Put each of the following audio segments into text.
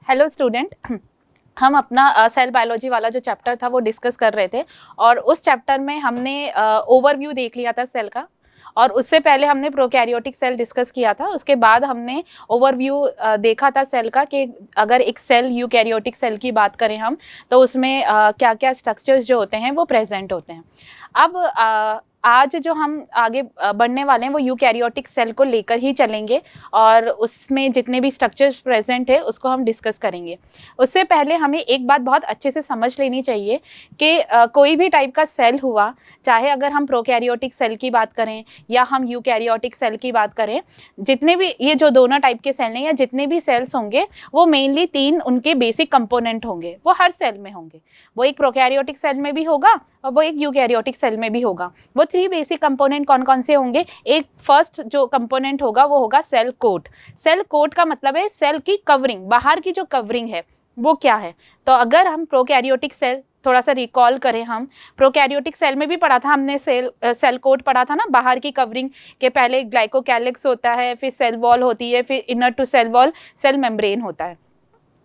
Hello student. हम अपना cell biology वाला जो चैप्टर था वो डिस्कस कर रहे थे और उस चैप्टर में हमने ओवरव्यू देख लिया था सेल का। और उससे पहले हमने प्रोकैरियोटिक सेल डिस्कस किया था। उसके बाद हमने ओवरव्यू देखा था सेल का कि अगर एक सेल यूकैरियोटिक सेल की बात करें हम तो उसमें क्या क्या स्ट्रक्चर्स जो होते हैं वो प्रेजेंट होते हैं। अब आज जो हम आगे बढ़ने वाले हैं वो यूकैरियोटिक सेल को लेकर ही चलेंगे और उसमें जितने भी स्ट्रक्चर्स प्रेजेंट है उसको हम डिस्कस करेंगे। उससे पहले हमें एक बात बहुत अच्छे से समझ लेनी चाहिए कि कोई भी टाइप का सेल हुआ, चाहे अगर हम प्रोकैरियोटिक सेल की बात करें या हम यूकैरियोटिक सेल की बात करें, जितने भी ये जो दोनों टाइप के सेल हैं या जितने भी सेल्स होंगे वो मेनली 3 उनके बेसिक कंपोनेंट होंगे, वो हर सेल में होंगे। वो एक प्रोकैरियोटिक सेल में भी होगा और वो एक यूकैरियोटिक सेल में भी होगा। वो 3 बेसिक कंपोनेंट कौन कौन से होंगे? एक फर्स्ट जो कंपोनेंट होगा वो होगा सेल कोट। सेल कोट का मतलब है सेल की कवरिंग, बाहर की जो कवरिंग है वो क्या है। तो अगर हम प्रोकैरियोटिक सेल थोड़ा सा रिकॉल करें, हम प्रोकैरियोटिक सेल में भी पढ़ा था हमने, सेल कोट पढ़ा था ना, बाहर की कवरिंग के पहले ग्लाइकोकैलिक्स होता है, फिर सेल वॉल होती है, फिर inner to cell wall cell membrane होता है।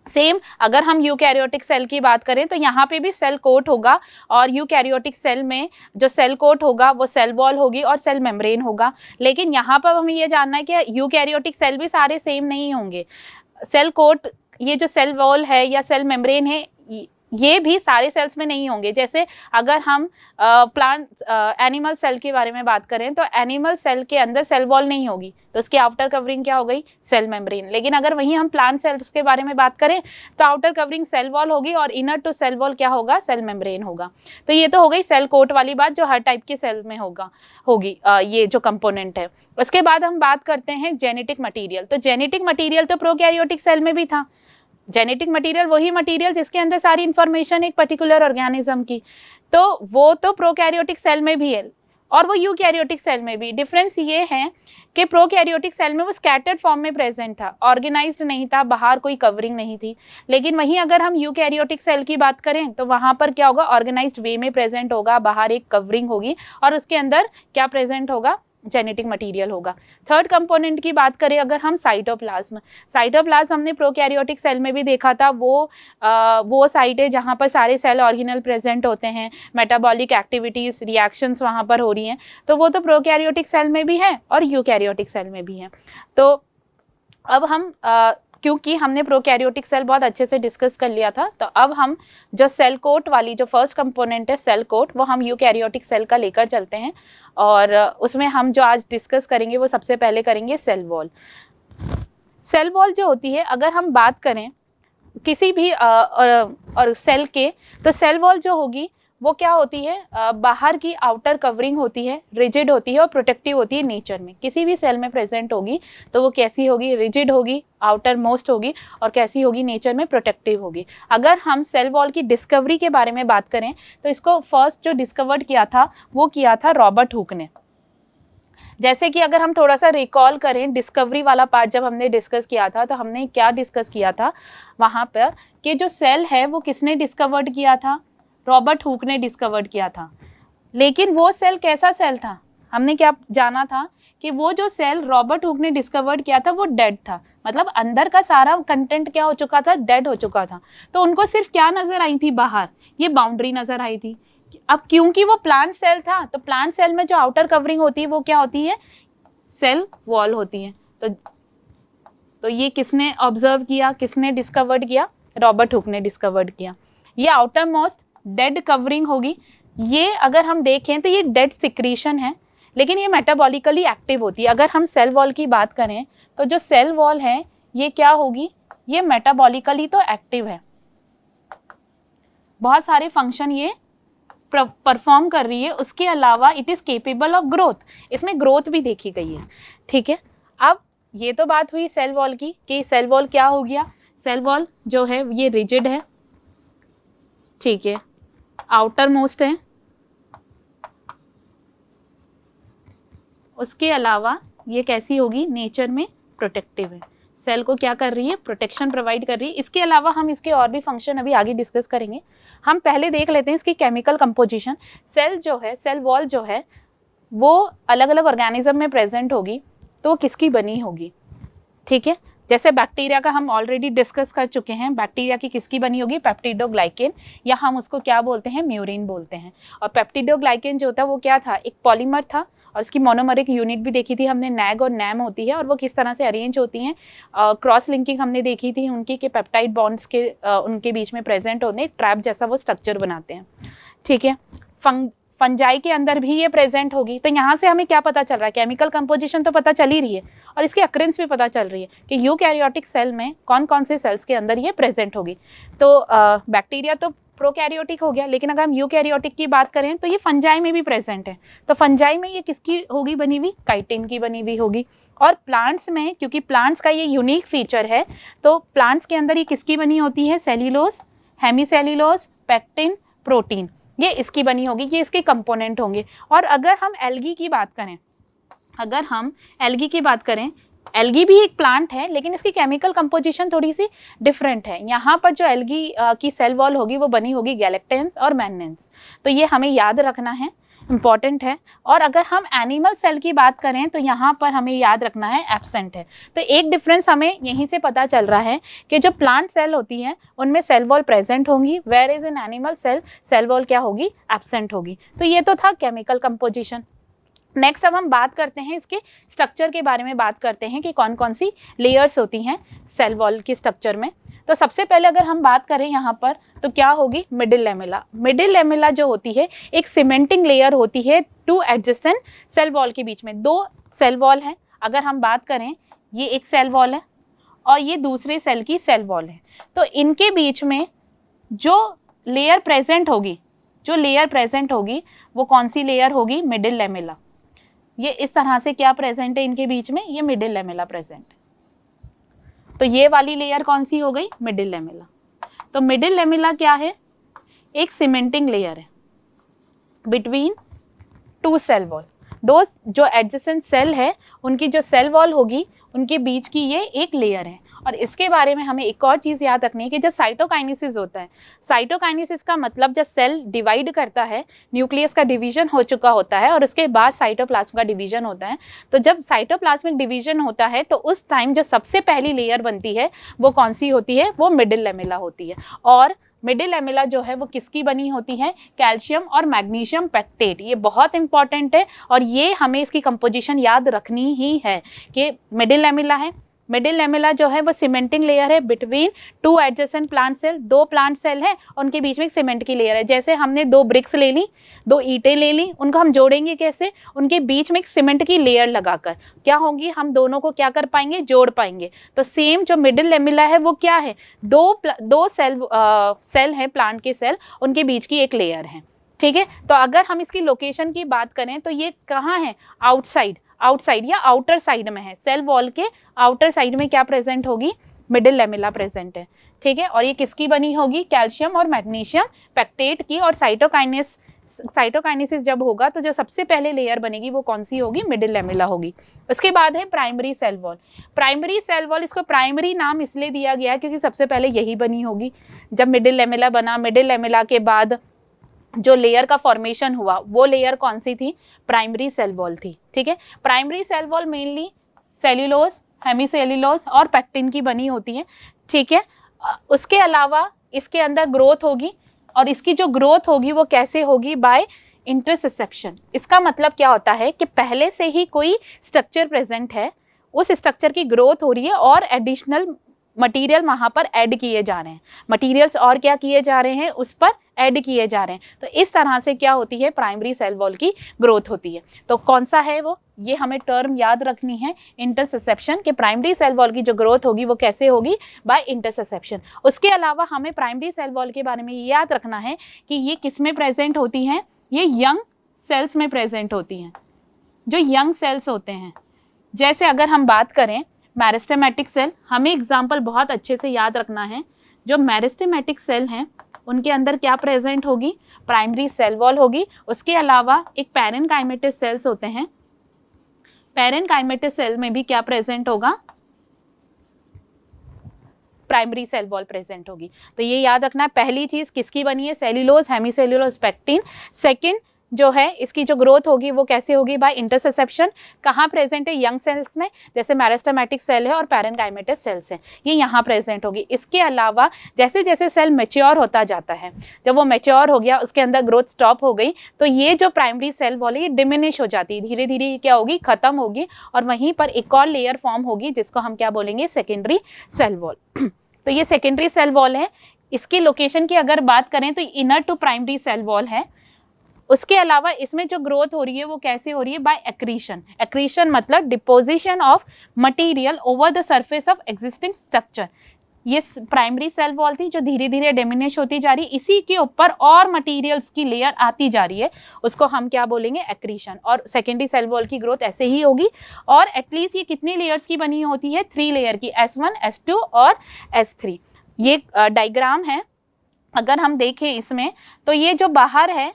सेम अगर हम यूकैरियोटिक सेल की बात करें तो यहाँ पे भी सेल कोट होगा और यूकैरियोटिक सेल में जो सेल कोट होगा वो सेल वॉल होगी और सेल मेम्ब्रेन होगा। लेकिन यहाँ पर हमें ये जानना है कि यूकैरियोटिक सेल भी सारे सेम नहीं होंगे। सेल कोट, ये जो सेल वॉल है या सेल मेम्ब्रेन है, ये भी सारे सेल्स में नहीं होंगे। जैसे अगर हम प्लांट एनिमल सेल के बारे में बात करें तो एनिमल सेल के अंदर सेल वॉल नहीं होगी, तो उसकी आउटर कवरिंग क्या हो गई? Cell membrane. लेकिन अगर वहीं हम प्लांट सेल्स के बारे में बात करें तो आउटर कवरिंग सेल वॉल होगी और इनर टू सेल वॉल क्या होगा? सेल मेम्ब्रेन होगा। तो ये तो हो गई सेल कोट वाली बात जो हर टाइप के सेल में होगी ये जो कंपोनेंट है। उसके बाद हम बात करते हैं जेनेटिक मटीरियल। तो जेनेटिक मटीरियल तो प्रोकैरियोटिक सेल में भी था। जेनेटिक मटेरियल वही मटेरियल जिसके अंदर सारी इंफॉर्मेशन एक पर्टिकुलर ऑर्गेनिज्म की, तो वो तो प्रोकैरियोटिक सेल में भी है और वो यूकैरियोटिक सेल में भी। डिफरेंस ये है कि प्रोकैरियोटिक सेल में वो स्कैटर्ड फॉर्म में प्रेजेंट था, ऑर्गेनाइज्ड नहीं था, बाहर कोई कवरिंग नहीं थी। लेकिन वहीं अगर हम यूकैरियोटिक सेल की बात करें तो वहां पर क्या होगा? ऑर्गेनाइज्ड वे में प्रेजेंट होगा, बाहर एक कवरिंग होगी और उसके अंदर क्या प्रेजेंट होगा? जेनेटिक मटेरियल होगा। थर्ड कंपोनेंट की बात करें अगर हम, साइटोप्लाज्म। साइटोप्लाज्म हमने प्रोकैरियोटिक सेल में भी देखा था, वो साइट है जहाँ पर सारे सेल ऑर्गेनल प्रेजेंट होते हैं, मेटाबॉलिक एक्टिविटीज, रिएक्शंस वहाँ पर हो रही हैं। तो वो तो प्रोकैरियोटिक सेल में भी है और यूकैरियोटिक सेल में भी है। तो अब हम क्योंकि हमने प्रोकैरियोटिक सेल बहुत अच्छे से डिस्कस कर लिया था, तो अब हम जो सेल कोट वाली जो फर्स्ट कंपोनेंट है सेल कोट, वो हम यूकैरियोटिक सेल का लेकर चलते हैं और उसमें हम जो आज डिस्कस करेंगे वो सबसे पहले करेंगे सेल वॉल। सेल वॉल जो होती है, अगर हम बात करें किसी भी और सेल के, तो सेल वॉल जो होगी वो क्या होती है? बाहर की आउटर कवरिंग होती है, रिजिड होती है और प्रोटेक्टिव होती है। नेचर में किसी भी सेल में प्रेजेंट होगी तो वो कैसी होगी? रिजिड होगी, आउटर मोस्ट होगी और कैसी होगी? नेचर में प्रोटेक्टिव होगी। अगर हम सेल वॉल की डिस्कवरी के बारे में बात करें तो इसको फर्स्ट जो डिस्कवर्ड किया था वो किया था रॉबर्ट हुक ने। जैसे कि अगर हम थोड़ा सा रिकॉल करें डिस्कवरी वाला पार्ट, जब हमने डिस्कस किया था तो हमने क्या डिस्कस किया था वहां पर कि जो सेल है वो किसने डिस्कवर्ड किया था? रॉबर्ट हुक ने डिस्कवर्ड किया था। लेकिन वो सेल कैसा सेल था? हमने क्या जाना था कि वो जो सेल रॉबर्ट हुक ने डिस्कवर्ड किया था वो डेड था, मतलब अंदर का सारा कंटेंट क्या हो चुका था? डेड हो चुका था। तो उनको सिर्फ क्या नजर आई थी? बाहर ये बाउंड्री नजर आई थी। अब क्योंकि वो प्लांट सेल था तो प्लांट सेल में जो आउटर कवरिंग होती है वो क्या होती है? सेल वॉल होती है। तो ये किसने ऑब्जर्व किया, किसने डिस्कवर्ड किया? रॉबर्ट हुक ने डिस्कवर्ड किया। ये आउटर मोस्ट डेड कवरिंग होगी। ये अगर हम देखें तो ये डेड सिक्रीशन है, लेकिन ये मेटाबॉलिकली एक्टिव होती है। अगर हम सेल वॉल की बात करें तो जो सेल वॉल है ये क्या होगी? ये मेटाबॉलिकली तो एक्टिव है, बहुत सारे फंक्शन ये परफॉर्म कर रही है। उसके अलावा it is capable of growth, इसमें ग्रोथ भी देखी गई है। ठीक है, अब ये तो बात हुई सेल वॉल की कि सेल वॉल क्या हो गया? सेल वॉल जो है ये रिजिड है, ठीक है, आउटर मोस्ट है। उसके अलावा ये कैसी होगी? नेचर में प्रोटेक्टिव है, सेल को क्या कर रही है? प्रोटेक्शन प्रोवाइड कर रही है। इसके अलावा हम इसके और भी फंक्शन अभी आगे डिस्कस करेंगे। हम पहले देख लेते हैं इसकी केमिकल कंपोजिशन। सेल जो है, सेल वॉल जो है वो अलग अलग ऑर्गेनिज्म में प्रेजेंट होगी, तो किसकी बनी होगी? ठीक है, जैसे बैक्टीरिया का हम ऑलरेडी डिस्कस कर चुके हैं, बैक्टीरिया की किसकी बनी होगी, पेप्टिडोग्लाइकेन, या हम उसको क्या बोलते हैं, म्यूरिन बोलते हैं। और पेप्टिडोग्लाइकेन जो होता है वो क्या था, एक पॉलीमर था, और इसकी मोनोमरिक यूनिट भी देखी थी हमने, नैग और नैम होती है, और वो किस तरह से अरेंज होती हैं, क्रॉस लिंकिंग हमने देखी थी उनकी, कि पेप्टाइड बॉन्ड्स के उनके बीच में प्रेजेंट होने ट्रैप जैसा वो स्ट्रक्चर बनाते हैं, ठीक है। फंजाई के अंदर भी ये प्रेजेंट होगी। तो यहाँ से हमें क्या पता चल रहा है, केमिकल कंपोजिशन तो पता चल ही रही है और इसकी अक्रेंस भी पता चल रही है कि यूकैरियोटिक सेल में कौन कौन से सेल्स के अंदर ये प्रेजेंट होगी। तो बैक्टीरिया तो प्रोकैरियोटिक हो गया, लेकिन अगर हम यूकैरियोटिक की बात करें तो ये फंजाई में भी प्रेजेंट है। तो फंजाई में ये किसकी होगी बनी हुई, काइटिन की बनी हुई होगी। और प्लांट्स में, क्योंकि प्लांट्स का ये यूनिक फीचर है, तो प्लांट्स के अंदर ये किसकी बनी होती है, सेल्यूलोज, हेमीसेल्यूलोज, पेक्टिन, प्रोटीन, ये इसकी बनी होगी, ये इसके कंपोनेंट होंगे। और अगर हम एल्गी की बात करें, अगर हम एल्गी की बात करें, एल्गी भी एक प्लांट है लेकिन इसकी केमिकल कंपोजिशन थोड़ी सी डिफरेंट है। यहाँ पर जो एल्गी की सेल वॉल होगी वो बनी होगी गैलेक्टेंस और मैन्नेंस, तो ये हमें याद रखना है, इंपॉर्टेंट है। और अगर हम एनिमल सेल की बात करें तो यहाँ पर हमें याद रखना है एब्सेंट है। तो एक डिफरेंस हमें यहीं से पता चल रहा है कि जो प्लांट सेल होती हैं उनमें सेल वॉल प्रेजेंट होंगी, where is in animal cell wall क्या होगी, एब्सेंट होगी। तो ये तो था केमिकल कंपोजिशन। नेक्स्ट अब हम बात करते हैं इसके स्ट्रक्चर के बारे में, बात करते हैं कि कौन कौन सी लेयर्स होती हैं सेल वॉल की स्ट्रक्चर में। तो सबसे पहले अगर हम बात करें यहाँ पर तो क्या होगी, मिडिल लेमेला। मिडिल लेमेला जो होती है एक सीमेंटिंग लेयर होती है टू एडजेसेंट सेल वॉल के बीच में। दो सेल वॉल है, अगर हम बात करें ये एक सेल वॉल है और ये दूसरे सेल की सेल वॉल है, तो इनके बीच में जो लेयर प्रेजेंट होगी, जो लेयर प्रेजेंट होगी वो कौन सी लेयर होगी, मिडिल लेमेला। ये इस तरह से क्या प्रेजेंट है इनके बीच में, ये मिडिल लेमेला प्रेजेंट है। तो ये वाली लेयर कौन सी हो गई, मिडिल लेमेला। तो मिडिल लेमेला क्या है, एक सीमेंटिंग लेयर है बिटवीन टू सेल वॉल। दो जो एडजेसेंट सेल है उनकी जो सेल वॉल होगी उनके बीच की ये एक लेयर है। और इसके बारे में हमें एक और चीज़ याद रखनी है कि जब साइटोकाइनेसिस होता है, साइटोकाइनेसिस का मतलब जब सेल डिवाइड करता है, न्यूक्लियस का डिवीजन हो चुका होता है और उसके बाद साइटोप्लाज्म का डिवीजन होता है। तो जब साइटोप्लाज्मिक डिवीजन होता है तो उस टाइम जो सबसे पहली लेयर बनती है वो कौन सी होती है, वो मिडिल लेमेला होती है। और मिडिल लेमेला जो है वो किसकी बनी होती है, कैल्शियम और मैग्नीशियम पेक्टेट। ये बहुत इंपॉर्टेंट है और ये हमें इसकी कंपोजिशन याद रखनी ही है कि मिडिल लेमेला है। मिडिल लेमेला जो है वो सीमेंटिंग लेयर है between two adjacent plant cell. दो प्लांट सेल हैं उनके बीच में एक सीमेंट की लेयर है। जैसे हमने दो ब्रिक्स ले ली, दो ईंटें ले ली, उनको हम जोड़ेंगे कैसे, उनके बीच में एक सीमेंट की लेयर लगाकर क्या होंगी, हम दोनों को क्या कर पाएंगे, जोड़ पाएंगे। तो सेम जो मिडिल लेमेला है वो क्या है, दो सेल है प्लांट के सेल, उनके बीच की एक लेयर है, ठीक है। तो अगर हम इसकी लोकेशन की बात करें तो ये कहाँ है, आउटसाइड या आउटर साइड में है। सेल वॉल के आउटर साइड में क्या प्रेजेंट होगी, मिडिल लेमेला प्रेजेंट है, ठीक है। और ये किसकी बनी होगी, कैल्शियम और मैग्नीशियम पेक्टेट की। और साइटोकाइनेसिस जब होगा तो जो सबसे पहले लेयर बनेगी वो कौन सी होगी, मिडिल लेमेला होगी। उसके बाद है primary cell wall. Primary cell wall, इसको प्राइमरी नाम इसलिए दिया गया है क्योंकि सबसे पहले यही बनी होगी। जब मिडिल लेमेला बना, मिडिल लेमेला के बाद जो लेयर का फॉर्मेशन हुआ वो लेयर कौन सी थी, प्राइमरी सेल वॉल थी, ठीक है। Primary cell wall mainly cellulose, hemicellulose और पेक्टिन की बनी होती है, ठीक है। उसके अलावा इसके अंदर ग्रोथ होगी और इसकी जो ग्रोथ होगी वो कैसे होगी, बाय इंटरसेप्शन। इसका मतलब क्या होता है कि पहले से ही कोई स्ट्रक्चर प्रेजेंट है, उस स्ट्रक्चर की ग्रोथ हो रही है और एडिशनल मटेरियल वहाँ पर ऐड किए जा रहे हैं, मटेरियल्स और क्या किए जा रहे हैं, उस पर ऐड किए जा रहे हैं। तो इस तरह से क्या होती है, प्राइमरी सेल वॉल की ग्रोथ होती है। तो कौन सा है वो, ये हमें टर्म याद रखनी है, इंटरसेप्शन, कि प्राइमरी सेल वॉल की जो ग्रोथ होगी वो कैसे होगी, बाय इंटरसेप्शन। उसके अलावा हमें प्राइमरी सेल वॉल के बारे में ये याद रखना है कि ये किस में प्रेजेंट होती हैं, ये यंग सेल्स में प्रेजेंट होती हैं। जो यंग सेल्स होते हैं, जैसे अगर हम बात करें मेरिस्टेमेटिक सेल, हमें एग्जाम्पल बहुत अच्छे से याद रखना है। जो मेरिस्टेमेटिक सेल हैं उनके अंदर क्या प्रेजेंट होगी, प्राइमरी सेल वॉल होगी। उसके अलावा एक पैरेनकाइमेटिस सेल्स होते हैं, पैरेनकाइमेटिस सेल में भी क्या प्रेजेंट होगा, प्राइमरी सेल वॉल प्रेजेंट होगी। तो ये याद रखना है, पहली चीज किसकी बनी है, सेल्यूलोज, हेमीसेल्यूलोज, पेक्टिन। सेकंड जो है इसकी जो ग्रोथ होगी वो कैसे होगी, बाय इंटरसेप्शन। कहाँ प्रेजेंट है, यंग सेल्स में, जैसे मेरिस्टेमेटिक सेल है और पैरेन्काइमेटस सेल्स है, ये यहाँ प्रेजेंट होगी। इसके अलावा जैसे जैसे सेल मैच्योर होता जाता है, जब वो मैच्योर हो गया, उसके अंदर ग्रोथ स्टॉप हो गई, तो ये जो प्राइमरी सेल वॉल है ये डिमिनिश हो जाती है, धीरे धीरे क्या होगी, खत्म होगी, और वहीं पर एक और लेयर फॉर्म होगी जिसको हम क्या बोलेंगे, सेकेंडरी सेल वॉल। तो ये सेकेंडरी सेल वॉल है। इसकी लोकेशन की अगर बात करें तो inner to primary cell wall है। उसके अलावा इसमें जो ग्रोथ हो रही है वो कैसे हो रही है, बाय एक्रीशन। एक्रीशन मतलब deposition of material over the surface of existing structure. ये प्राइमरी सेल वॉल थी जो धीरे धीरे डिमिनिश होती जा रही है, इसी के ऊपर और मटेरियल्स की लेयर आती जा रही है, उसको हम क्या बोलेंगे, एक्रीशन। और सेकेंडरी सेल वॉल की ग्रोथ ऐसे ही होगी। और एटलीस्ट ये कितनी लेयर्स की बनी होती है, 3 लेयर की, S1, S2 और S3। ये डायग्राम है। अगर हम देखें इसमें तो ये जो बाहर है,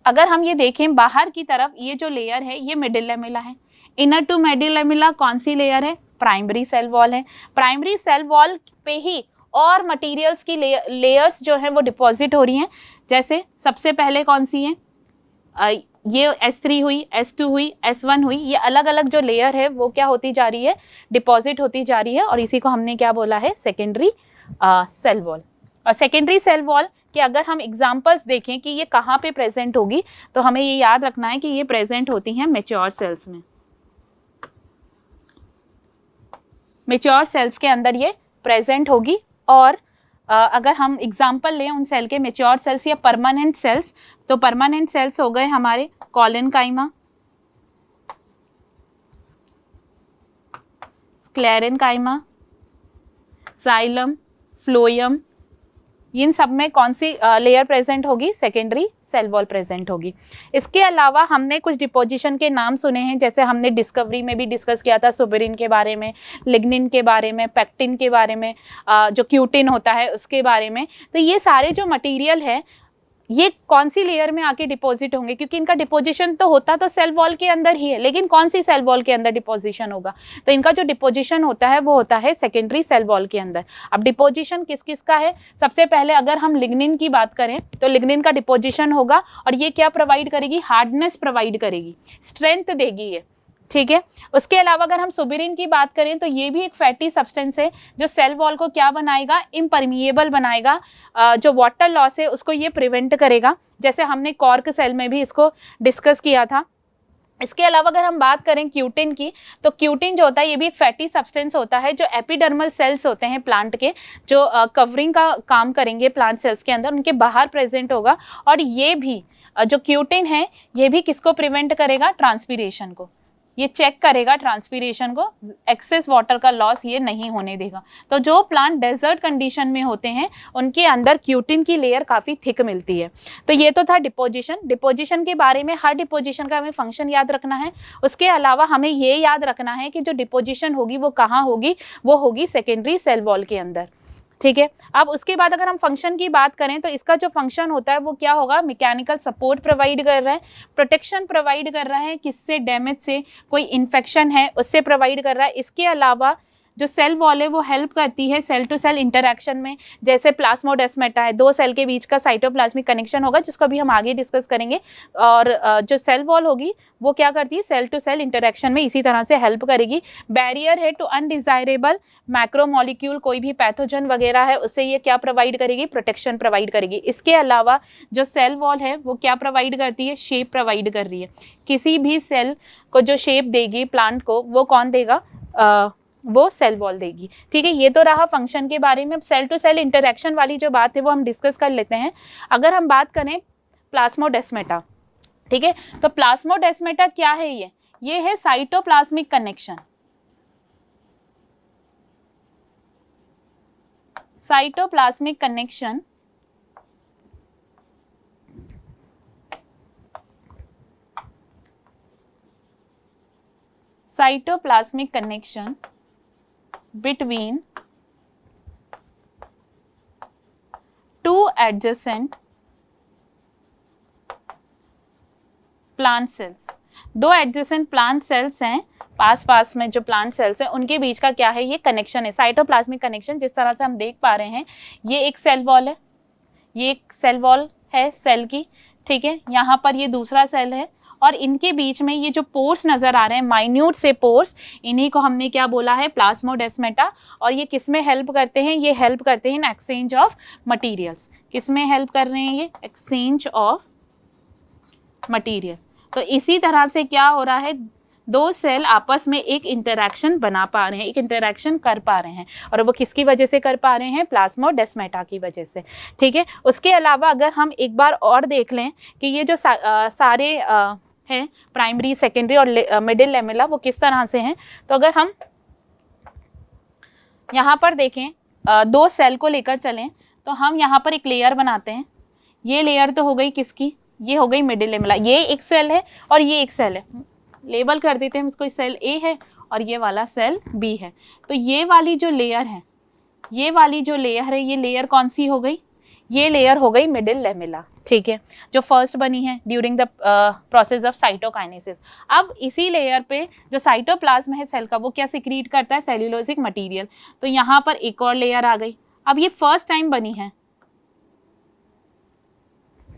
अगर हम ये देखें बाहर की तरफ, ये जो लेयर है ये मिडिल लैमेला है। इनर टू मिडिल लैमेला कौन सी लेयर है, प्राइमरी सेल वॉल है। प्राइमरी सेल वॉल पे ही और मटेरियल्स की लेयर्स जो है वो डिपॉजिट हो रही हैं। जैसे सबसे पहले कौन सी है, ये S3 हुई, S2 हुई, S1 हुई, ये अलग अलग जो लेयर है वो क्या होती जा रही है, डिपॉजिट होती जा रही है, और इसी को हमने क्या बोला है, सेकेंडरी सेल वॉल। और सेकेंडरी सेल वॉल कि अगर हम एग्जाम्पल्स देखें कि ये कहाँ पे प्रेजेंट होगी, तो हमें ये याद रखना है कि ये प्रेजेंट होती हैं मैच्योर सेल्स में। मैच्योर सेल्स के अंदर ये प्रेजेंट होगी। और अगर हम एग्जाम्पल लें उन सेल के, मैच्योर सेल्स या परमानेंट सेल्स, तो परमानेंट सेल्स हो गए हमारे कॉलेनकाइमा, स्क्लेरेनकाइमा, जाइलम, फ्लोएम। इन सब में कौन सी लेयर प्रेजेंट होगी, सेकेंडरी सेल वॉल प्रेजेंट होगी। इसके अलावा हमने कुछ डिपोजिशन के नाम सुने हैं, जैसे हमने डिस्कवरी में भी डिस्कस किया था, सुबेरिन के बारे में, लिग्निन के बारे में, पेक्टिन के बारे में, जो क्यूटिन होता है उसके बारे में। तो ये सारे जो मटेरियल है ये कौन सी लेयर में आके डिपॉजिट होंगे, क्योंकि इनका डिपोजिशन तो होता तो सेल वॉल के अंदर ही है, लेकिन कौन सी सेल वॉल के अंदर डिपोजिशन होगा, तो इनका जो डिपोजिशन होता है वो होता है सेकेंडरी सेल वॉल के अंदर। अब डिपोजिशन किस किस का है, सबसे पहले अगर हम लिग्निन की बात करें तो लिग्निन का डिपोजिशन होगा, और ये क्या प्रोवाइड करेगी, हार्डनेस प्रोवाइड करेगी, स्ट्रेंथ देगी ये, ठीक है। उसके अलावा अगर हम सुबेरिन की बात करें तो ये भी एक फैटी सब्सटेंस है जो सेल वॉल को क्या बनाएगा, इम्परमिएबल बनाएगा, जो वाटर लॉस है उसको ये प्रिवेंट करेगा, जैसे हमने कॉर्क सेल में भी इसको डिस्कस किया था। इसके अलावा अगर हम बात करें क्यूटिन की, तो क्यूटिन जो होता है ये भी एक फैटी सब्सटेंस होता है, जो एपिडर्मल सेल्स होते हैं प्लांट के, जो कवरिंग का काम करेंगे प्लांट सेल्स के अंदर, उनके बाहर प्रेजेंट होगा। और ये भी जो क्यूटिन है ये भी किसको प्रिवेंट करेगा, ट्रांसपीरेशन को, ये चेक करेगा ट्रांसपीरेशन को, एक्सेस वाटर का लॉस ये नहीं होने देगा। तो जो प्लांट डेजर्ट कंडीशन में होते हैं उनके अंदर क्यूटिन की लेयर काफ़ी थिक मिलती है। तो ये तो था डिपोजिशन। डिपोजिशन के बारे में हर डिपोजिशन का हमें फंक्शन याद रखना है। उसके अलावा हमें ये याद रखना है कि जो डिपोजिशन होगी वो कहाँ होगी, वो होगी सेकेंडरी सेल वॉल के अंदर, ठीक है। अब उसके बाद अगर हम फंक्शन की बात करें तो इसका जो फंक्शन होता है वो क्या होगा, मैकेनिकल सपोर्ट प्रोवाइड कर रहा है, प्रोटेक्शन प्रोवाइड कर रहा है, किससे, डैमेज से, कोई इन्फेक्शन है उससे प्रोवाइड कर रहा है। इसके अलावा जो सेल वॉल है वो हेल्प करती है सेल टू सेल इंटरैक्शन में, जैसे प्लाज्मोडेस्माटा है, दो सेल के बीच का साइटोप्लाज्मिक कनेक्शन होगा जिसको अभी हम आगे डिस्कस करेंगे। और जो सेल वॉल होगी वो क्या करती है, सेल टू सेल इंटरैक्शन में इसी तरह से हेल्प करेगी। बैरियर है टू अनडिजायरेबल मैक्रोमोलिक्यूल, कोई भी पैथोजन वगैरह है उससे ये क्या प्रोवाइड करेगी, प्रोटेक्शन प्रोवाइड करेगी। इसके अलावा जो सेल वॉल है वो क्या प्रोवाइड करती है, शेप प्रोवाइड कर रही है। किसी भी सेल को जो शेप देगी प्लांट को वो कौन देगा, वो सेल वॉल देगी, ठीक है। ये तो रहा फंक्शन के बारे में। अब सेल टू सेल इंटरैक्शन वाली जो बात है वो हम डिस्कस कर लेते हैं। अगर हम बात करें प्लाज्मोडेस्माटा, ठीक है, तो प्लाज्मोडेस्माटा क्या है, ये है cytoplasmic connection. Cytoplasmic connection cytoplasmic connection between two adjacent plant cells। दो एडजेसेंट प्लांट सेल्स हैं, पास में जो प्लांट सेल्स हैं उनके बीच का क्या है, ये कनेक्शन है, साइटोप्लाज्मिक कनेक्शन। जिस तरह से हम देख पा रहे हैं ये एक सेल वॉल है, ये एक सेल वॉल है सेल की, ठीक है, यहाँ पर ये दूसरा सेल है और इनके बीच में ये जो पोर्स नजर आ रहे हैं, माइन्यूट से पोर्स, इन्हीं को हमने क्या बोला है, प्लाज्मोडेस्माटा। और ये किस में हेल्प करते हैं, ये हेल्प करते हैं इन एक्सचेंज ऑफ मटीरियल्स। किस में हेल्प कर रहे हैं ये, एक्सचेंज ऑफ मटीरियल। तो इसी तरह से क्या हो रहा है, दो सेल आपस में एक इंटरैक्शन बना पा रहे हैं, एक इंटरैक्शन कर पा रहे हैं, और वो किसकी वजह से कर पा रहे हैं, प्लाज्मोडेस्माटा की वजह से, ठीक है। उसके अलावा अगर हम एक बार और देख लें कि ये जो सारे हैं प्राइमरी, सेकेंडरी और मिडिल लेमेला वो किस तरह से हैं, तो अगर हम यहाँ पर देखें दो सेल को लेकर चलें तो हम यहाँ पर एक लेयर बनाते हैं। ये लेयर तो हो गई किसकी, ये हो गई मिडिल लेमेला, ये एक सेल है और ये एक सेल है, लेबल कर देते हैं हम इसको, सेल ए है और ये वाला सेल बी है। तो ये वाली जो लेयर है, ये वाली जो लेयर है, ये लेयर कौन सी हो गई, ये लेयर हो गई मिडिल लेमेला, ठीक है, जो फर्स्ट बनी है during the process of cytokinesis. अब इसी लेयर पे जो साइटोप्लाज्म है सेल का, वो क्या सिक्रीट करता है, सेल्यूलोजिक मटेरियल। तो यहाँ पर एक और लेयर आ गई। अब ये फर्स्ट टाइम बनी है,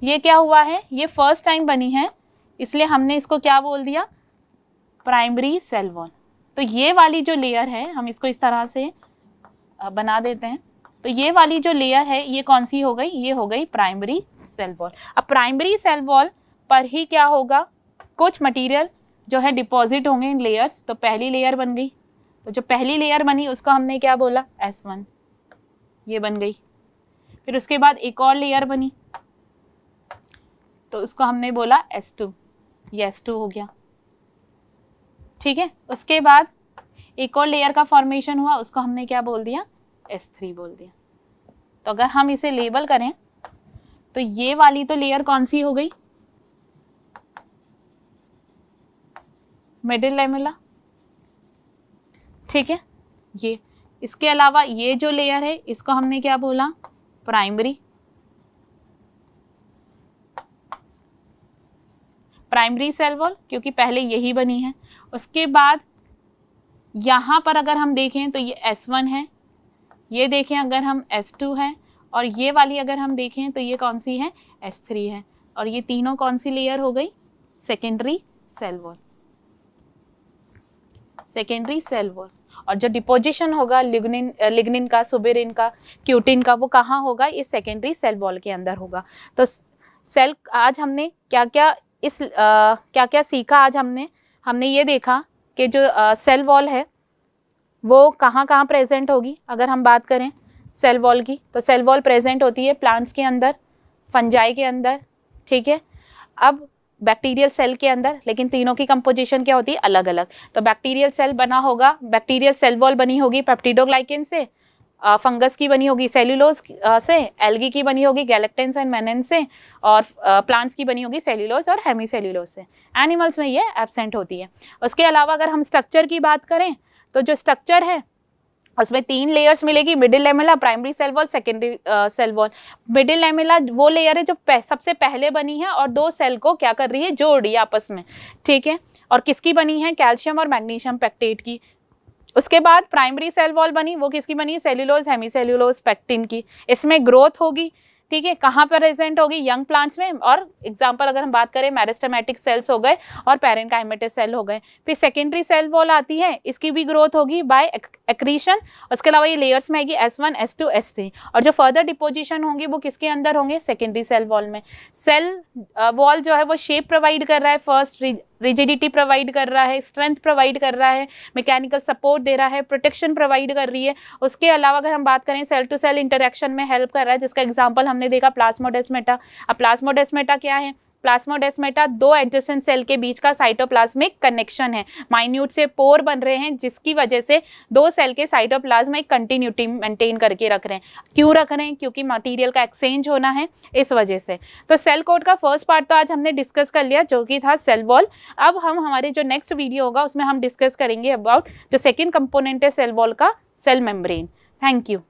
ये क्या हुआ है, ये फर्स्ट टाइम बनी है, इसलिए हमने इसको क्या बोल दिया, प्राइमरी सेल वॉल। तो ये वाली जो लेयर है, हम इसको इस तरह से बना देते हैं, तो ये वाली जो लेयर है ये कौन सी हो गई, ये हो गई प्राइमरी सेल वॉल। अब प्राइमरी सेल वॉल पर ही क्या होगा, कुछ मटेरियल जो है डिपॉजिट होंगे इन लेयर्स। तो पहली लेयर बन गई, तो जो पहली लेयर बनी उसको हमने क्या बोला, S1, ये बन गई। फिर उसके बाद एक और लेयर बनी तो उसको हमने बोला S2, ये S2 हो गया, ठीक है। उसके बाद एक और लेयर का फॉर्मेशन हुआ, उसको हमने क्या बोल दिया, S3 बोल दिया। तो अगर हम इसे लेबल करें तो ये वाली तो लेयर कौन सी हो गई, मिडिल लेमेला, ठीक है। ये इसके अलावा ये जो लेयर है इसको हमने क्या बोला, प्राइमरी सेल वॉल, क्योंकि पहले यही बनी है। उसके बाद यहाँ पर अगर हम देखें तो ये S1 है, ये देखें अगर हम S2 है, और ये वाली अगर हम देखें तो ये कौन सी है, S3 है, और ये तीनों कौन सी लेयर हो गई, secondary cell wall, secondary cell wall. और जो डिपोजिशन होगा लिग्निन का, सुबेरिन का, क्यूटिन का, वो कहाँ होगा, इस सेकेंडरी सेल वॉल के अंदर होगा। तो सेल, आज हमने क्या क्या सीखा, आज हमने ये देखा कि जो सेल वॉल है वो कहाँ कहाँ प्रेजेंट होगी। अगर हम बात करें सेल वॉल की, तो सेल वॉल प्रेजेंट होती है प्लांट्स के अंदर, फंजाई के अंदर, ठीक है। अब बैक्टीरियल सेल के अंदर, लेकिन तीनों की कंपोजिशन क्या होती है, अलग अलग। तो बैक्टीरियल सेल बना होगा, बैक्टीरियल सेल वॉल बनी होगी पेप्टिडोग्लाइकेन से, फंगस की बनी होगी सेल्यूलोज से, एल्गी की बनी होगी गैलेक्टेंस एंड मेनेन से, और प्लांट्स की बनी होगी सेल्यूलोज और हेमीसेल्यूलोज से। एनिमल्स में ये एब्सेंट होती है। उसके अलावा अगर हम स्ट्रक्चर की बात करें तो जो स्ट्रक्चर है उसमें 3 लेयर्स मिलेगी, middle lamella, primary cell wall, secondary cell wall. Middle lamella वो लेयर है जो सबसे पहले बनी है और 2 सेल को क्या कर रही है, जोड़ रही है आपस में, ठीक है। और किसकी बनी है, कैल्शियम और मैग्नीशियम पेक्टेट की। उसके बाद प्राइमरी सेल वॉल बनी, वो किसकी बनी, सेल्यूलोज, हेमीसेल्यूलोज, पेक्टिन की। इसमें ग्रोथ होगी, ठीक है, कहाँ पर प्रेजेंट होगी, यंग प्लांट्स में। और एग्जांपल अगर हम बात करें, मेरिस्टेमेटिक सेल्स हो गए और पैरेन्काइमेटस सेल हो गए। फिर सेकेंडरी सेल वॉल आती है, इसकी भी ग्रोथ होगी बाय एक्रीशन। उसके अलावा ये लेयर्स में आएगी S1, S2, S3, और जो फर्दर डिपोजिशन होंगे वो किसके अंदर होंगे, सेकेंडरी सेल वॉल में। सेल वॉल जो है वो शेप प्रोवाइड कर रहा है, फर्स्ट रिजिडिटी प्रोवाइड कर रहा है, स्ट्रेंथ प्रोवाइड कर रहा है, मैकेनिकल सपोर्ट दे रहा है, प्रोटेक्शन प्रोवाइड कर रही है। उसके अलावा अगर हम बात करें, सेल टू सेल इंटरेक्शन में हेल्प कर रहा है, जिसका एग्जांपल हमने देखा प्लाज्मोडेस्माटा। अब प्लाज्मोडेस्माटा क्या है, प्लाज्मोडेस्माटा 2 एडजेसेंट सेल के बीच का साइटोप्लाज्मिक कनेक्शन है। माइन्यूट से पोर बन रहे हैं, जिसकी वजह से 2 सेल के साइटोप्लाज्म एक कंटिन्यूटी मेंटेन करके रख रहे हैं। क्यों रख रहे हैं, क्योंकि मटेरियल का एक्सचेंज होना है, इस वजह से। तो सेल कोड का फर्स्ट पार्ट तो आज हमने डिस्कस कर लिया, जो कि था सेल वॉल। अब हम हमारे जो नेक्स्ट वीडियो होगा उसमें हम डिस्कस करेंगे अबाउट जो सेकेंड कंपोनेंट है सेल वॉल का, सेल मेम्ब्रेन। Thank you.